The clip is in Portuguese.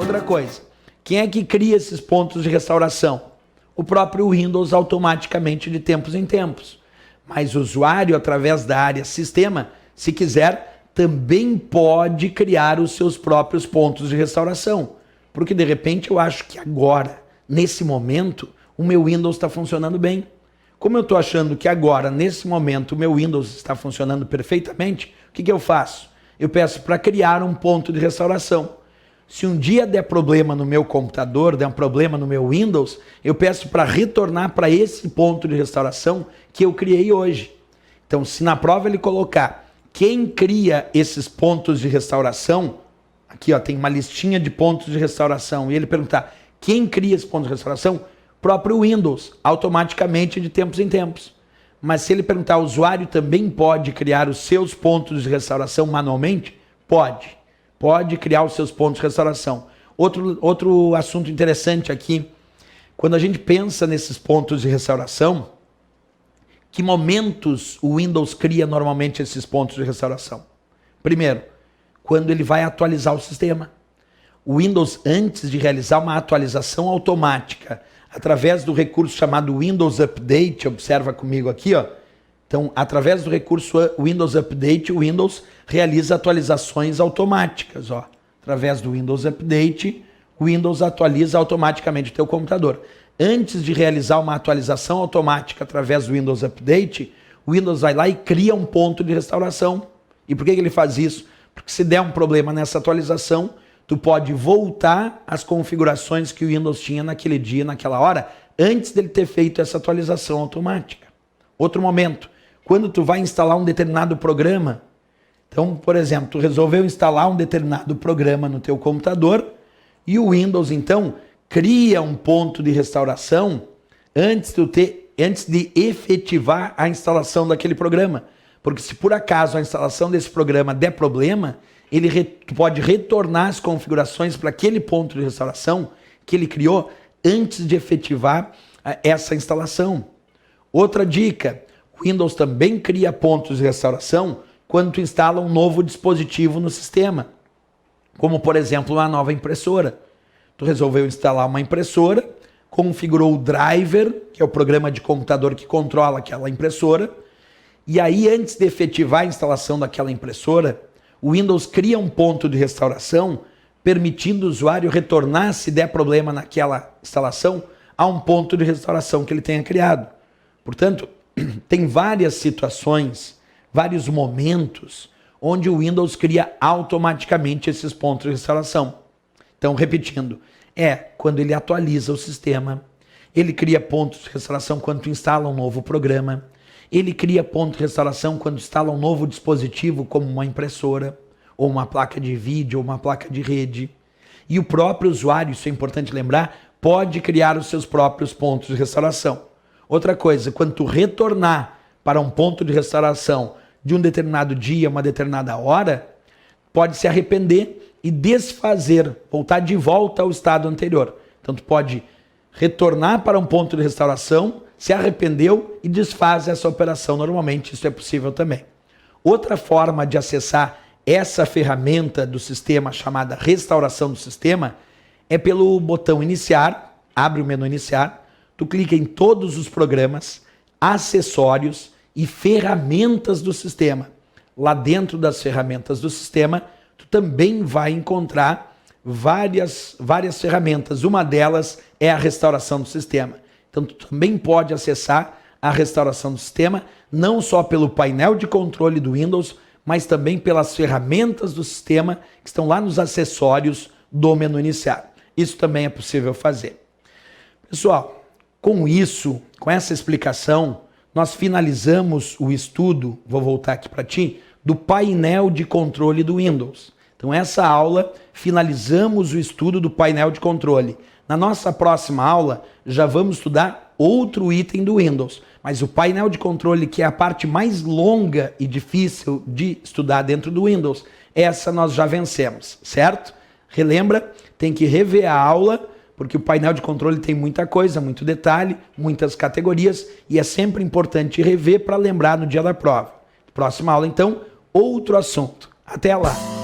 Outra coisa, quem é que cria esses pontos de restauração? O próprio Windows automaticamente de tempos em tempos. Mas o usuário, através da área sistema, se quiser, também pode criar os seus próprios pontos de restauração. Porque de repente eu acho que agora, nesse momento, o meu Windows está funcionando bem. Como eu estou achando que agora, nesse momento, o meu Windows está funcionando perfeitamente, o que eu faço? Eu peço para criar um ponto de restauração. Se um dia der problema no meu computador, der um problema no meu Windows, eu peço para retornar para esse ponto de restauração que eu criei hoje. Então, se na prova ele colocar quem cria esses pontos de restauração, aqui ó, tem uma listinha de pontos de restauração, e ele perguntar quem cria esse ponto de restauração, próprio Windows, automaticamente de tempos em tempos. Mas se ele perguntar, o usuário também pode criar os seus pontos de restauração manualmente? Pode. Pode criar os seus pontos de restauração. Outro assunto interessante aqui, quando a gente pensa nesses pontos de restauração, que momentos o Windows cria normalmente esses pontos de restauração? Primeiro, quando ele vai atualizar o sistema. O Windows, antes de realizar uma atualização automática, através do recurso chamado Windows Update, observa comigo aqui, ó. Então, através do recurso Windows Update, o Windows realiza atualizações automáticas, ó. Através do Windows Update, o Windows atualiza automaticamente o teu computador. Antes de realizar uma atualização automática através do Windows Update, o Windows vai lá e cria um ponto de restauração. E por que ele faz isso? Porque se der um problema nessa atualização, tu pode voltar às configurações que o Windows tinha naquele dia, naquela hora, antes dele ter feito essa atualização automática. Outro momento, quando tu vai instalar um determinado programa, então, por exemplo, tu resolveu instalar um determinado programa no teu computador e o Windows, então, cria um ponto de restauração antes de efetivar a instalação daquele programa. Porque se por acaso a instalação desse programa der problema, tu pode retornar as configurações para aquele ponto de restauração que ele criou antes de efetivar essa instalação. Outra dica, o Windows também cria pontos de restauração quando tu instala um novo dispositivo no sistema, como por exemplo uma nova impressora. Tu resolveu instalar uma impressora, configurou o driver, que é o programa de computador que controla aquela impressora, e aí antes de efetivar a instalação daquela impressora, o Windows cria um ponto de restauração, permitindo o usuário retornar, se der problema naquela instalação, a um ponto de restauração que ele tenha criado. Portanto, tem várias situações, vários momentos, onde o Windows cria automaticamente esses pontos de restauração. Então, repetindo, quando ele atualiza o sistema, ele cria pontos de restauração quando tu instala um novo programa, ele cria ponto de restauração quando instala um novo dispositivo, como uma impressora, ou uma placa de vídeo, ou uma placa de rede. E o próprio usuário, isso é importante lembrar, pode criar os seus próprios pontos de restauração. Outra coisa, quando tu retornar para um ponto de restauração de um determinado dia, uma determinada hora, pode se arrepender e desfazer, voltar de volta ao estado anterior. Então tu pode retornar para um ponto de restauração, se arrependeu e desfaz essa operação. Normalmente isso é possível também. Outra forma de acessar essa ferramenta do sistema chamada restauração do sistema é pelo botão iniciar, abre o menu iniciar, tu clica em todos os programas, acessórios e ferramentas do sistema. Lá dentro das ferramentas do sistema, tu também vai encontrar várias ferramentas. Uma delas é a restauração do sistema. Então, tu também pode acessar a restauração do sistema, não só pelo painel de controle do Windows, mas também pelas ferramentas do sistema que estão lá nos acessórios do menu iniciar. Isso também é possível fazer. Pessoal, com isso, com essa explicação, nós finalizamos o estudo, vou voltar aqui para ti, do painel de controle do Windows. Então, essa aula, finalizamos o estudo do painel de controle. Na nossa próxima aula, já vamos estudar outro item do Windows. Mas o painel de controle, que é a parte mais longa e difícil de estudar dentro do Windows, essa nós já vencemos, certo? Relembra, tem que rever a aula, porque o painel de controle tem muita coisa, muito detalhe, muitas categorias, e é sempre importante rever para lembrar no dia da prova. Próxima aula, então, outro assunto. Até lá!